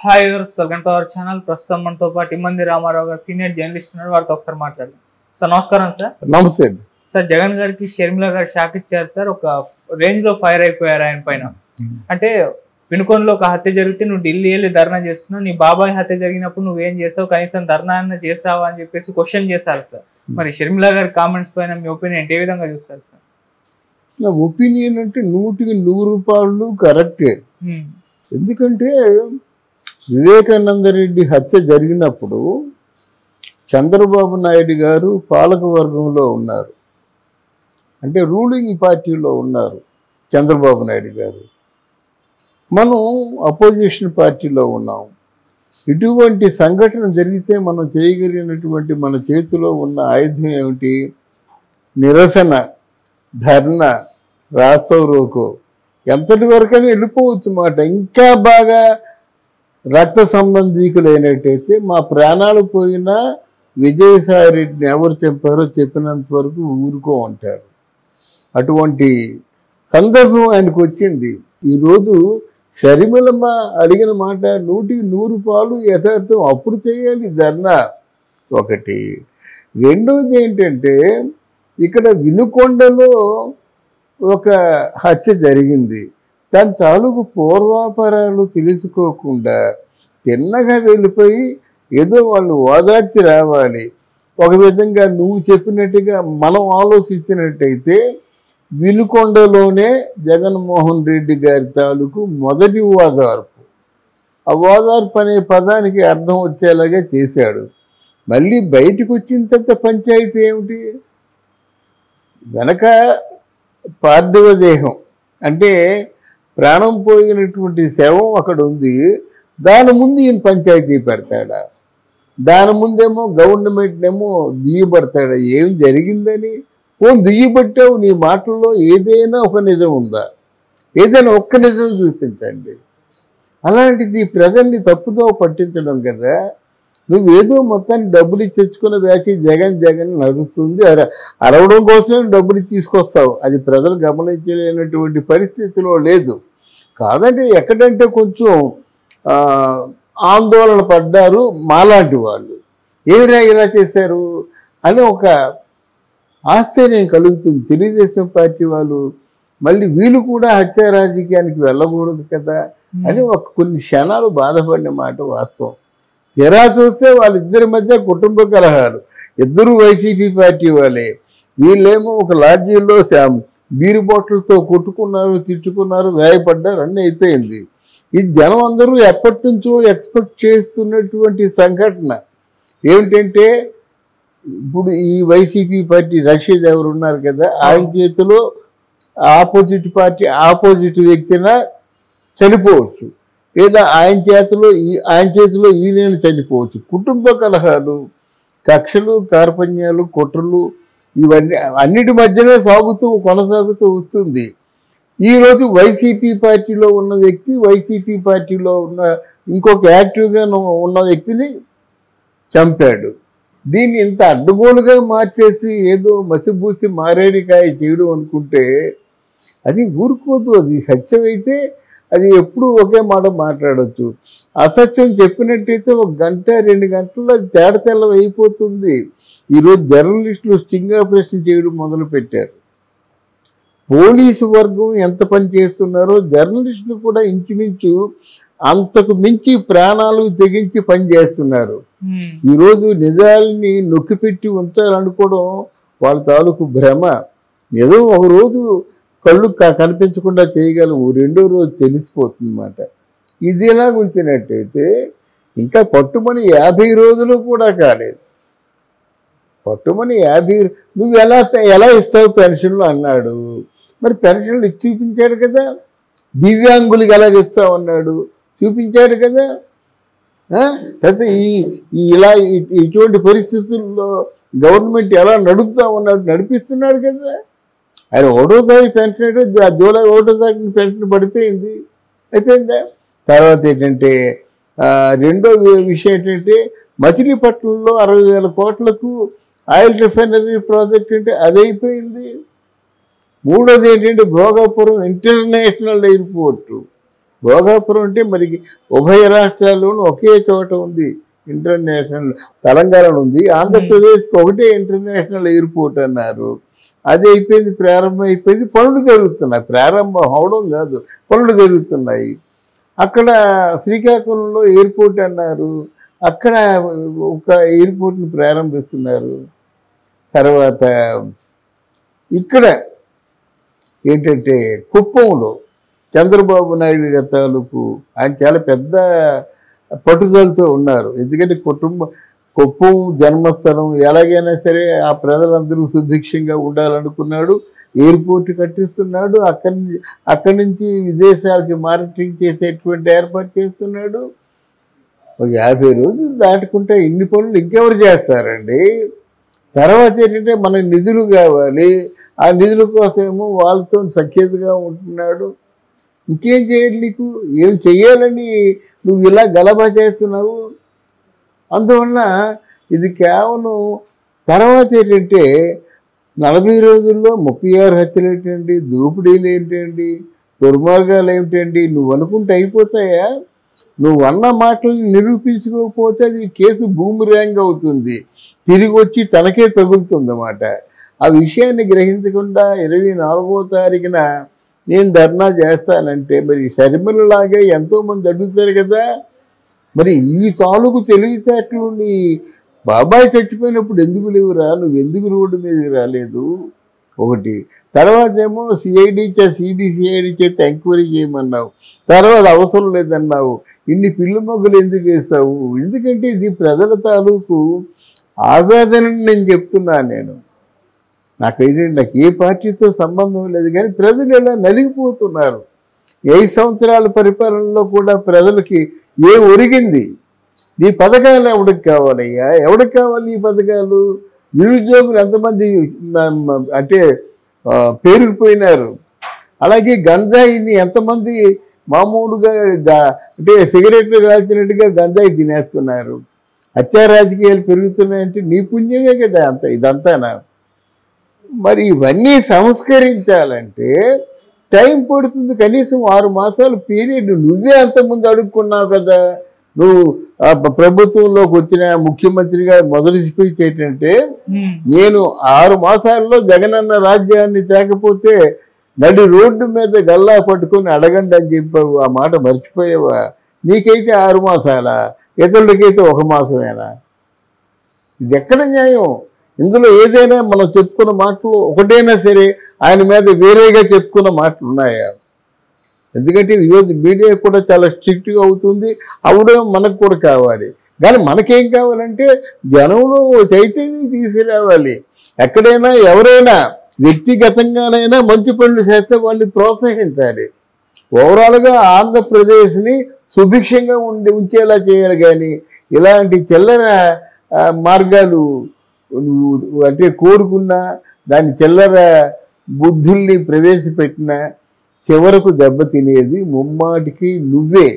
Hi viewers, welcome to our channel. ప్రస్తుతం మనతో పాటు ఇమ్మంది రామారావు గారు సీనియర్ జర్నలిస్ట్ ఉన్నారు. వారితో ఒకసారి మాట్లాడదాం. సార్ నమస్కారం. సార్ నమస్తే. సార్ జగన్ గారికి షర్మిల గారు షాక్ ఇచ్చారు సార్. ఒక రేంజ్ లో ఫైర్ అయిపోయారు ఆయన పైన. అంటే వినుకొండలో ఒక హత్య జరిగితే నువ్వు ఢిల్లీ వెళ్ళి ధర్నా చేస్తున్నావు, నీ బాబాయ్ హత్య జరిగినప్పుడు నువ్వేం చేసావు, కనీసం ధర్నా అన్న చేసావా అని చెప్పేసి క్వశ్చన్ చేశారు సార్. మరి షర్మిల గారి కామెంట్స్ పైన మీ ఒపీనియన్ ఏ విధంగా చూస్తారు సార్? నా ఒపీనియన్ అంటే 100% కరెక్టే. ఎందుకంటే వివేకానంద రెడ్డి హత్య జరిగినప్పుడు చంద్రబాబు నాయుడు గారు పాలక వర్గంలో ఉన్నారు, అంటే రూలింగ్ పార్టీలో ఉన్నారు చంద్రబాబు నాయుడు గారు. మనం అపోజిషన్ పార్టీలో ఉన్నాం. ఇటువంటి సంఘటన జరిగితే మనం చేయగలిగినటువంటి మన చేతిలో ఉన్న ఆయుధం ఏమిటి? నిరసన, ధర్నా, రాస్తావు రోకో, ఎంతటి వరకైనా వెళ్ళిపోవచ్చు మాట. ఇంకా బాగా రక్త సంబంధీకులైనట్టయితే మా ప్రాణాలు పోయినా విజయసాయి రెడ్డిని ఎవరు చెప్పారో చెప్పినంత వరకు ఊరుకో అంటారు. అటువంటి సందర్భం ఆయనకు వచ్చింది. ఈరోజు షర్మిలమ్మ అడిగిన మాట 100% యథార్థం. అప్పుడు చేయాలి ధర్నా ఒకటి. రెండోది ఏంటంటే, ఇక్కడ వినుకొండలో ఒక హత్య జరిగింది. దాని తాలూకు పూర్వాపరాలు తెలుసుకోకుండా తిన్నగా వెళ్ళిపోయి ఏదో వాళ్ళు ఓదార్చి రావాలి. ఒక విధంగా నువ్వు చెప్పినట్టుగా మనం ఆలోచించినట్టయితే వినుకొండలోనే జగన్మోహన్ రెడ్డి గారి తాలూకు మొదటి ఓదార్పు. ఆ ఓదార్పు అనే పదానికి అర్థం వచ్చేలాగా చేశాడు. మళ్ళీ బయటకు వచ్చిన తర్వాత పంచాయతీ ఏమిటి? వెనక పార్థివ దేహం అంటే ప్రాణం పోయినటువంటి శవం అక్కడ ఉంది. దాని ముందు ఈయన పంచాయతీ పెడతాడా? దాని ముందేమో గవర్నమెంట్నేమో దుయ్యబడతాడా? ఏం జరిగిందని దుయ్యబట్టావు. నీ మాటల్లో ఏదైనా ఒక నిజం ఉందా? ఏదైనా ఒక్క నిజం చూపించండి. అలాంటిది ప్రజల్ని తప్పుదో పట్టించడం కదా. నువ్వేదో మొత్తాన్ని డబ్బులు తెచ్చుకున్న వ్యాఖ్య జగన్ జగన్ నడుస్తుంది. అరవడం కోసమే డబ్బులు తీసుకొస్తావు. అది ప్రజలు గమనించలేనటువంటి పరిస్థితిలో లేదు. కాదంటే ఎక్కడంటే కొంచెం ఆందోళన పడ్డారు మాలాంటి వాళ్ళు. ఏమిరా ఇలా చేశారు అని ఒక ఆశ్చర్యం కలుగుతుంది. తెలుగుదేశం పార్టీ వాళ్ళు మళ్ళీ వీళ్ళు కూడా హత్యా రాజకీయానికి వెళ్ళకూడదు కదా అని కొన్ని క్షణాలు బాధపడిన మాట వాస్తవం. తెరా చూస్తే వాళ్ళిద్దరి మధ్య కుటుంబ కలహాలు. ఇద్దరు వైసీపీ పార్టీ వాళ్ళే. వీళ్ళేమో ఒక లాడ్జీలో బీరు బాటిల్తో కొట్టుకున్నారు, తిట్టుకున్నారు, గాయపడ్డారు, అన్నీ అయిపోయింది. ఈ జనం అందరూ ఎప్పటి నుంచో ఎక్స్పెక్ట్ చేస్తున్నటువంటి సంఘటన ఏమిటంటే, ఇప్పుడు ఈ వైసీపీ పార్టీ రషీద్ ఎవరు ఉన్నారు కదా, ఆయన చేతిలో ఆపోజిట్ పార్టీ ఆపోజిట్ వ్యక్తిన చనిపోవచ్చు, లేదా ఆయన చేతిలో ఈయన చనిపోవచ్చు. కుటుంబ కలహాలు, కక్షలు, కార్పణ్యాలు, కుట్రలు ఇవన్నీ అన్నిటి మధ్యనే కొనసాగుతూ వస్తుంది. ఈరోజు వైసీపీ పార్టీలో ఉన్న వ్యక్తి వైసీపీ పార్టీలో ఉన్న ఇంకొక యాక్టివ్గా ఉన్న వ్యక్తిని చంపాడు. దీన్ని ఇంత అడ్డగోలుగా మార్చేసి ఏదో మసిబూసి మారేడికాయ చేయడం అనుకుంటే అది ఊరుకోదు. అది సత్యమైతే అది ఎప్పుడు ఒకే మాట మాట్లాడవచ్చు. అసత్యం చెప్పినట్టయితే 1 గంట 2 గంటల్లో తేడతెల్లం అయిపోతుంది. ఈరోజు జర్నలిస్టులు స్టింగ్ ఆపరేషన్ చేయడం మొదలుపెట్టారు. పోలీసు వర్గం ఎంత పని చేస్తున్నారో జర్నలిస్టులు కూడా ఇంచుమించు అంతకు మించి ప్రాణాలు తెగించి పని చేస్తున్నారు. ఈరోజు నిజాలని నొక్కిపెట్టి ఉంచాలనుకోవడం వాళ్ళ తాలూకు భ్రమ. నిజం ఒకరోజు కళ్ళు కనిపించకుండా చేయగలము, రెండో రోజు తెలిసిపోతుంది అన్నమాట. ఇది ఎలాగ ఉంచినట్టయితే ఇంకా పట్టుమని 50 రోజులు కూడా కాలేదు. పట్టుమని 50 నువ్వు ఎలా ఇస్తావు పెన్షన్లు అన్నాడు. మరి పెన్షన్లు ఇచ్చి చూపించాడు కదా. దివ్యాంగులకి ఎలాగ ఇస్తావు అన్నాడు, చూపించాడు కదా. అయితే ఇటువంటి పరిస్థితుల్లో గవర్నమెంట్ ఎలా నడుపుతా ఉన్నాడు, నడిపిస్తున్నాడు కదా. ఆయన 1వ తారీఖు పెన్షన్ అంటే జూలై 1వ తారీఖున పెన్షన్ పడిపోయింది, అయిపోయిందా. తర్వాత ఏంటంటే రెండో విషయం ఏంటంటే మచిలీపట్నంలో 60,000 కోట్లకు ఆయిల్ రిఫైనరీ ప్రాజెక్ట్ అంటే అదైపోయింది. మూడోది ఏంటంటే భోగాపురం ఇంటర్నేషనల్ ఎయిర్పోర్టు భోగాపురం అంటే మరి ఉభయ రాష్ట్రాల్లోనూ ఒకే చోట ఉంది ఇంటర్నేషనల్. తెలంగాణలో ఉంది, ఆంధ్రప్రదేశ్కి ఒకటే ఇంటర్నేషనల్ ఎయిర్పోర్ట్ అన్నారు. అది అయిపోయింది, ప్రారంభం అయిపోయింది, పనులు జరుగుతున్నాయి. ప్రారంభం అవడం కాదు, పనులు జరుగుతున్నాయి. అక్కడ శ్రీకాకుళంలో ఎయిర్పోర్ట్ అన్నారు, అక్కడ ఒక ఎయిర్పోర్ట్ని ప్రారంభిస్తున్నారు. తర్వాత ఇక్కడ ఏంటంటే కుప్పంలో చంద్రబాబు నాయుడు గారి తాలూకు ఆయన చాలా పెద్ద పట్టుదలతో ఉన్నారు. ఎందుకంటే కుప్పం జన్మస్థలం, ఎలాగైనా సరే ఆ ప్రజలందరూ సుభిక్షంగా ఉండాలనుకున్నాడు. ఎయిర్పోర్ట్ కట్టిస్తున్నాడు, అక్కడి నుంచి విదేశాలకి మార్కెటింగ్ చేసేటువంటి ఏర్పాటు చేస్తున్నాడు. ఒక 50 రోజులు దాటుకుంటే ఇన్ని పనులు ఇంకెవరు చేస్తారండి? తర్వాత ఏంటంటే మనకు నిధులు కావాలి, ఆ నిధుల కోసమేమో వాళ్ళతో సఖ్యతగా ఉంటున్నాడు. ఇంకేం చేయాలి నీకు? ఏం చెయ్యాలని నువ్వు ఇలా గలబా చేస్తున్నావు? అందువల్ల ఇది కేవలం తర్వాత ఏంటంటే 40 రోజుల్లో 36 హత్యలు ఏంటండి, దోపిడీలు ఏంటండి, దుర్మార్గాలు ఏమిటండి? నువ్వు అనుకుంటే అయిపోతాయా? నువ్వు అన్న మాటలను నిరూపించుకోకపోతే అది కేసు బూమరాంగ్ అవుతుంది, తిరిగి వచ్చి తనకే తగులుతుందన్నమాట. ఆ విషయాన్ని గ్రహించకుండా 24వ తారీఖున నేను ధర్నా చేస్తానంటే మరి షర్మిలలాగే ఎంతోమంది అడుగుతారు కదా. మరి ఈ తాలూకు తెలివితేటలు నీ బాబాయ్ చచ్చిపోయినప్పుడు ఎందుకు లేవురా? నువ్వు ఎందుకు రోడ్డు మీదకి రాలేదు? ఒకటి. తర్వాత ఏమో సిబిసిఐడి చేత ఎంక్వైరీ చేయమన్నావు, తర్వాత అవసరం లేదన్నావు. ఇన్ని పిల్లి మొగ్గలు ఎందుకు వేసావు? ఎందుకంటే ఇది ప్రజల తాలూకు ఆవేదనని నేను చెప్తున్నాను. నాకు ఏ పార్టీతో సంబంధం లేదు, కానీ ప్రజలు ఎలా నలిగిపోతున్నారు. 5 సంవత్సరాల పరిపాలనలో కూడా ప్రజలకి ఒరిగింది? నీ పథకాలు ఎవరికి కావాలయ్యా? ఎవరికి కావాలి ఈ పథకాలు? నిరుద్యోగులు ఎంతమంది అంటే పేరుకుపోయినారు. అలాగే గంజాయిని ఎంతమంది మామూలుగా అంటే సిగరెట్లు కాల్చినట్టుగా గంజాయి తినేస్తున్నారు. హత్యా రాజకీయాలు పెరుగుతున్నాయంటే నీ పుణ్యమే కదా ఇదంతానా? మరి ఇవన్నీ సంస్కరించాలంటే టైం పడుతుంది, కనీసం 6 మాసాల పీరియడ్. నువ్వే అంతకుముందు అడుక్కున్నావు కదా. నువ్వు ప్రభుత్వంలోకి వచ్చిన ముఖ్యమంత్రిగా మొదటి స్పీచ్ ఏంటంటే, నేను 6 మాసాల్లో జగనన్న రాజ్యాన్ని తేకపోతే నడి రోడ్డు మీద గల్లా పట్టుకొని అడగండి అని చెప్పావు. ఆ మాట మర్చిపోయావా? నీకైతే 6 మాసాలా, ఇతరులకైతే 1 మాసమేనా? ఇది ఎక్కడ న్యాయం? ఇందులో ఏదైనా మనం చెప్పుకున్న మాటలు ఒకటైనా సరే ఆయన మీద వేరేగా చెప్పుకున్న మాటలు ఉన్నాయా? ఎందుకంటే ఈరోజు మీడియా కూడా చాలా స్ట్రిక్ట్గా అవుతుంది, అవడం మనకు కూడా కావాలి. కానీ మనకేం కావాలంటే జనంలో చైతన్యం తీసుకురావాలి. ఎక్కడైనా ఎవరైనా వ్యక్తిగతంగానైనా మంచి పనులు చేస్తే వాళ్ళని ప్రోత్సహించాలి. ఓవరాల్గా ఆంధ్రప్రదేశ్ని సుభిక్షంగా ఉంచేలా చేయాలి. కానీ ఇలాంటి చిల్లర మార్గాలు అంటే కోరుకున్నా, దాని చిల్లర బుద్ధుల్ని ప్రవేశపెట్టిన చివరకు దెబ్బతినేది ముమ్మాటికి నువ్వే.